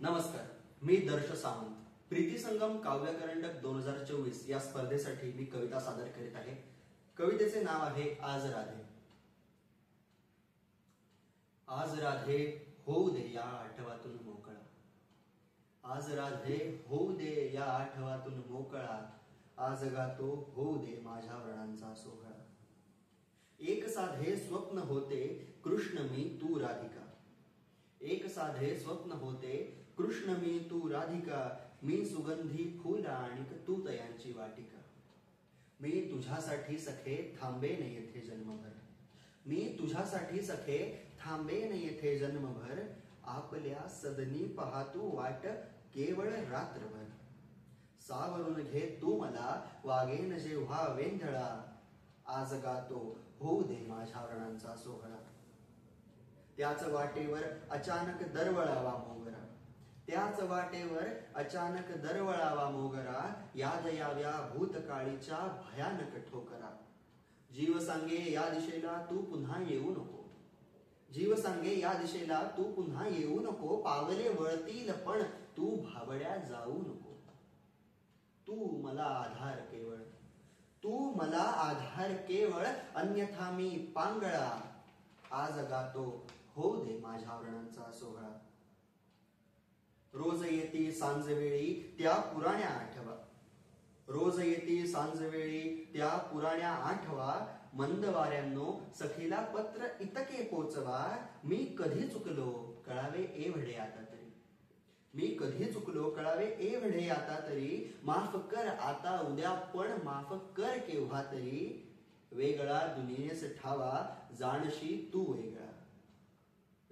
नमस्कार, मी दर्श सावंत. प्रीती संगम काव्यकरंडक 2024 या स्पर्धेसाठी मी कविता सादर करीत आहे. कवितेचे नाव आहे आज राधे. आज राधे होऊ दे या आठवातून मोकळा. आज राधे होऊ दे या आठवातून मोकळा. आज गातो होऊ दे माझ्या व्रणांचा सोहळा. एक साधे स्वप्न होते कृष्ण मी तू राधिका. एक साधे स्वप्न होते कृष्ण मी तू राधिका. मी सुगंधी फूल आणि तू तयांची वाटिका. मी तुझ्यासाठी सखे थांबेन येथे जन्मभर. मी तुझ्यासाठी सखे थांबेन येथे जन्मभर. आपल्या सदनी पाहतू वाट केवळ रात्रभर. सावरून घे तू मला वागेन जेव्हा वेंधळा. आज गातो होऊ दे माझ्या व्रणांचा सोहळा. त्याच वाटेवर अचानक दरवळावा मोगरा. त्याच वाटेवर अचानक दरवळावा मोगरा. याद याव्या भूतकाळीच्या भयानक ठोकरा. जीव सांगे या दिशेला तू पुन्हा येऊ नको. जीव सांगे या दिशेला तू पुन्हा येऊ नको. पावले वळतील पण तू भाबड्या जाऊ नको. तू मला आधार केवळ. तू मला आधार केवळ. अन्यथा मी पांगळा. आज गातो होऊ दे माझ्या व्रणांचा सोहळा. रोज येती सांजवेळी त्या पुराण्या आठवा. रोज येती सांजवेळी त्या पुराण्या आठवा. मंद वाऱ्यांनो सखीला पत्र इतके पोचवा. मी कधी चुकलो कळावे एवढे आता तरी. मी कधी चुकलो कळावे एवढे आता तरी. माफ कर आता उद्या पण माफ कर केव्हा तरी. वेगळा दुनियेस ठावा जाणशी तू वेगळा.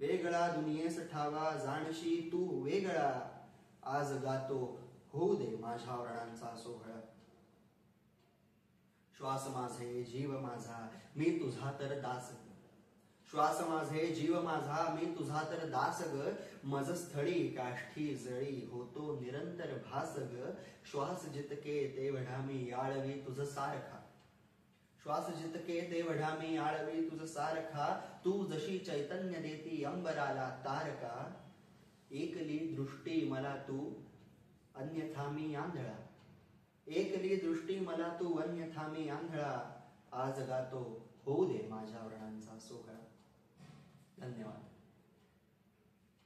वेगळा दुनियेस ठावा जाणशी तू वेगळा. आज गातो होऊ दे माझ्या व्रणांचा सोहळा. श्वास माझे जीव माझा मी तुझा तर दास ग. श्वास माझे जीव माझा मी तुझा तर दास ग. मज स्थळी काष्ठी जळी होतो निरंतर भास ग. श्वास जितके तेवढा मी याळवी तुझ सारखा. श्वास जितके तेवढा मी आळवी तुझ सारखा. तू जशी चैतन्य देती अंबराला तारका. एकली दृष्टी मला तू अन्यथा मी आंधळा. एकली दृष्टी मला तू अन्यथा मी आंधळा. आज गातो होऊ दे माझ्या व्रणांचा सोहळा. धन्यवाद.